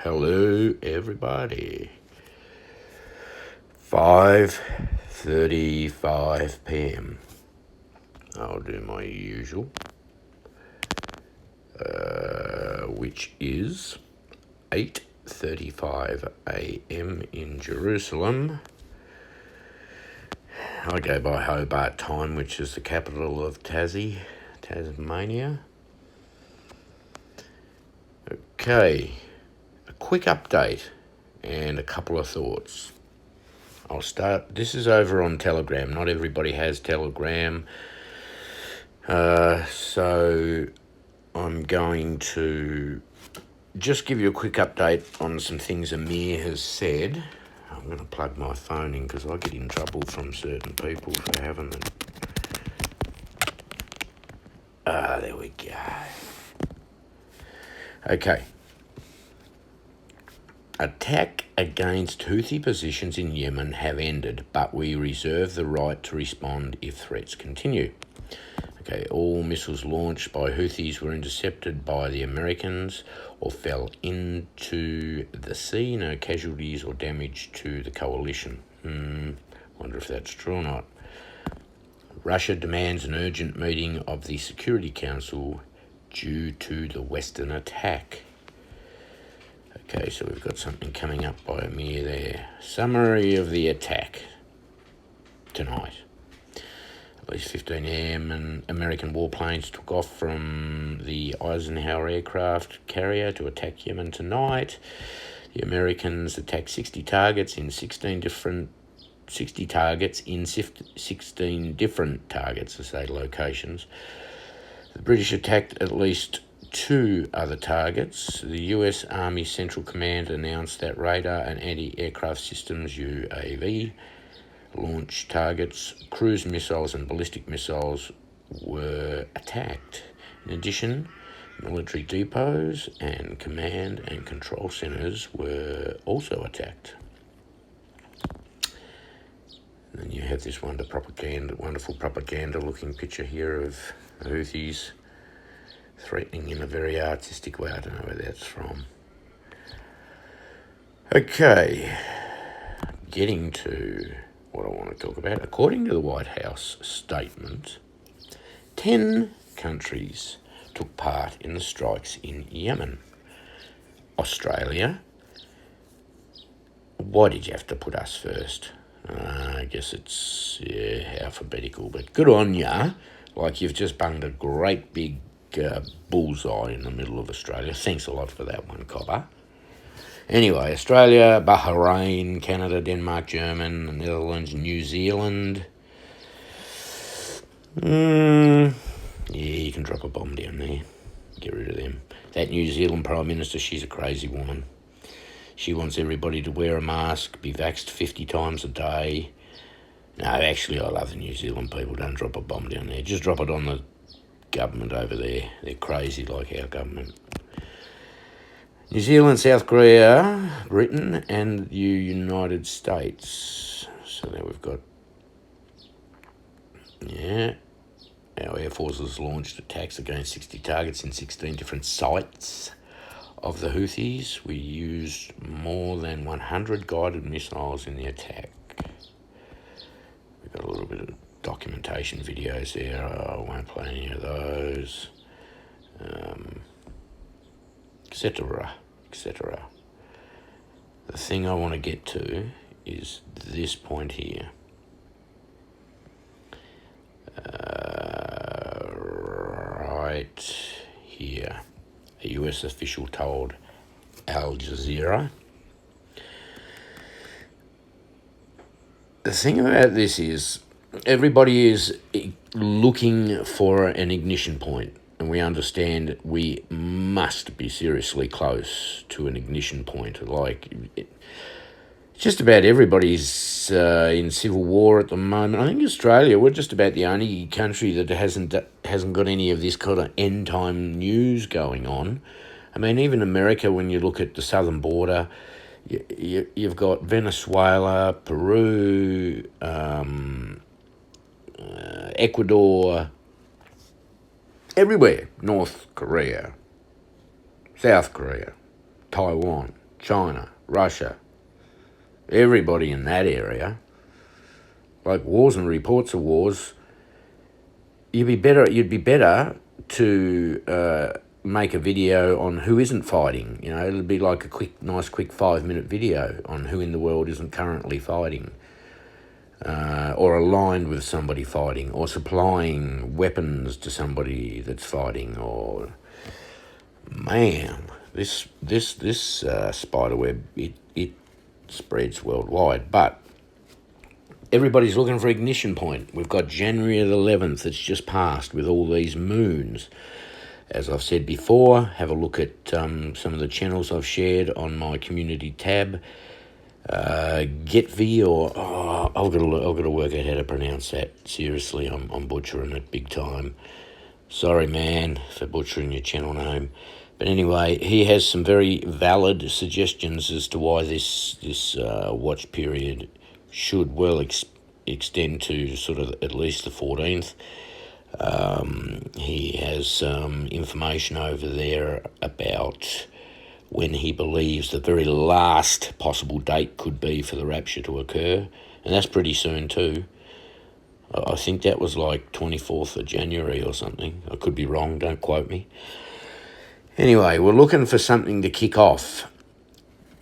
Hello, everybody. 5:35 p.m. I'll do my usual, which is 8:35 a.m. in Jerusalem. I go by Hobart time, which is the capital of Tasmania. Okay, a quick update and a couple of thoughts. I'll start. This is over on Telegram. Not everybody has Telegram. So I'm going to just give you a quick update on some things Amir has said. I'm going to plug my phone in because I get in trouble from certain people for having it. There we go. Okay. Attack against Houthi positions in Yemen have ended, but we reserve the right to respond if threats continue. Okay, all missiles launched by Houthis were intercepted by the Americans or fell into the sea. No casualties or damage to the coalition. Wonder if that's true or not. Russia demands an urgent meeting of the Security Council due to the Western attack. Okay, so we've got something coming up by Amir there. Summary of the attack tonight. At least 15 a.m. and American warplanes took off from the Eisenhower aircraft carrier to attack Yemen tonight. The Americans attacked 60 targets in 16 different locations. The British attacked at least 2 other targets. The US Army Central Command announced that radar and anti-aircraft systems UAV launch targets, cruise missiles and ballistic missiles were attacked. In addition, military depots and command and control centres were also attacked. And then you have this wonderful propaganda-looking picture here of the Houthis threatening in a very artistic way. I don't know where that's from. Okay, getting to what I want to talk about. According to the White House statement, 10 countries took part in the strikes in Yemen. Australia. Why did you have to put us first? I guess it's alphabetical, but good on ya. Like you've just bunged a great big bullseye in the middle of Australia. Thanks a lot for that one, Cobber. Anyway, Australia, Bahrain, Canada, Denmark, Germany, Netherlands, New Zealand. Yeah, you can drop a bomb down there. Get rid of them. That New Zealand Prime Minister, she's a crazy woman. She wants everybody to wear a mask, be vaxxed 50 times a day. No, actually, I love the New Zealand people. Don't drop a bomb down there. Just drop it on the government over there. They're crazy like our government. New Zealand, South Korea, Britain, and the United States. So now we've got, our Air Forces launched attacks against 60 targets in 16 different sites of the Houthis. We used more than 100 guided missiles in the attack. We've got a little bit of documentation videos there. I won't play any of those. Etc. The thing I want to get to is this point here. Right here. A US official told Al Jazeera. The thing about this is everybody is looking for an ignition point. And we understand we must be seriously close to an ignition point. Just about everybody's in civil war at the moment. I think Australia, we're just about the only country that hasn't got any of this kind of end time news going on. I mean, even America, when you look at the southern border, you've got Venezuela, Peru, Ecuador. Everywhere. North Korea, South Korea, Taiwan, China, Russia, everybody in that area, like wars and reports of wars, you'd be better to make a video on who isn't fighting. You know, it'd be like a nice quick 5-minute video on who in the world isn't currently fighting, or aligned with somebody fighting, or supplying weapons to somebody that's fighting. Or, man, this spider web, it spreads worldwide. But everybody's looking for ignition point. We've got January the 11th that's just passed with all these moons. As I've said before, have a look at some of the channels I've shared on my community tab. Getvi, or I've got to work out how to pronounce that. Seriously, I'm butchering it big time. Sorry, man, for butchering your channel name. But anyway, he has some very valid suggestions as to why this watch period should well extend to sort of at least the 14th. He has some information over there about when he believes the very last possible date could be for the rapture to occur, and that's pretty soon too. I think that was like 24th of January or something. I could be wrong, don't quote me. Anyway, we're looking for something to kick off.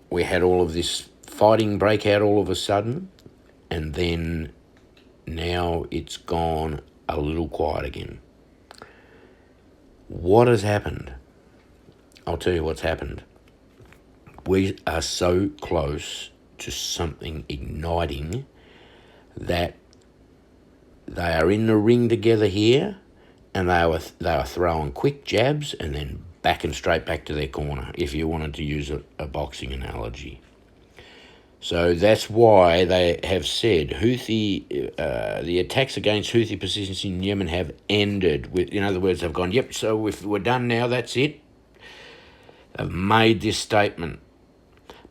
We had all of this fighting break out all of a sudden, and then now it's gone a little quiet again. What has happened? I'll tell you what's happened. We are so close to something igniting that they are in the ring together here, and they are throwing quick jabs and then backing straight back to their corner, if you wanted to use a boxing analogy. So that's why they have said the attacks against Houthi positions in Yemen have ended. In other words, they've gone, yep, so if we're done now, that's it. They've made this statement.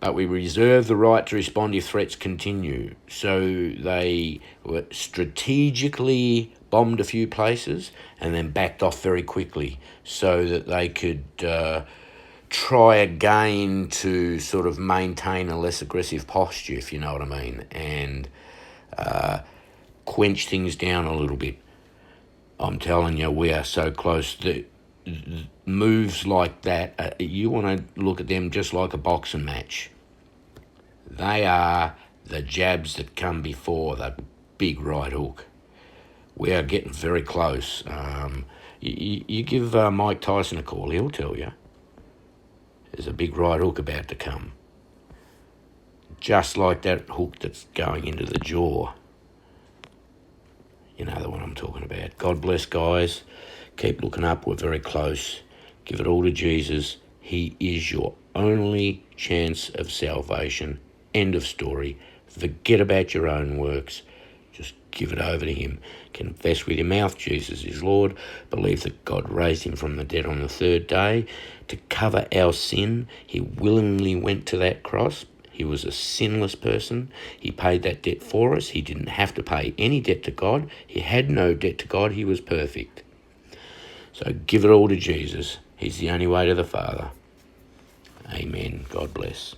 But we reserve the right to respond if threats continue. So they were strategically bombed a few places and then backed off very quickly so that they could try again to sort of maintain a less aggressive posture, if you know what I mean, and quench things down a little bit. I'm telling you, we are so close. The moves like that, you want to look at them just like a boxing match. They are the jabs that come before the big right hook. We are getting very close. You give Mike Tyson a call, he'll tell you. There's a big right hook about to come. Just like that hook that's going into the jaw. You know the one I'm talking about. God bless, guys. Keep looking up. We're very close. Give it all to Jesus. He is your only chance of salvation. End of story. Forget about your own works. Just give it over to him. Confess with your mouth Jesus is Lord. Believe that God raised him from the dead on the third day. To cover our sin, he willingly went to that cross. He was a sinless person. He paid that debt for us. He didn't have to pay any debt to God. He had no debt to God. He was perfect. So give it all to Jesus. He's the only way to the Father. Amen. God bless.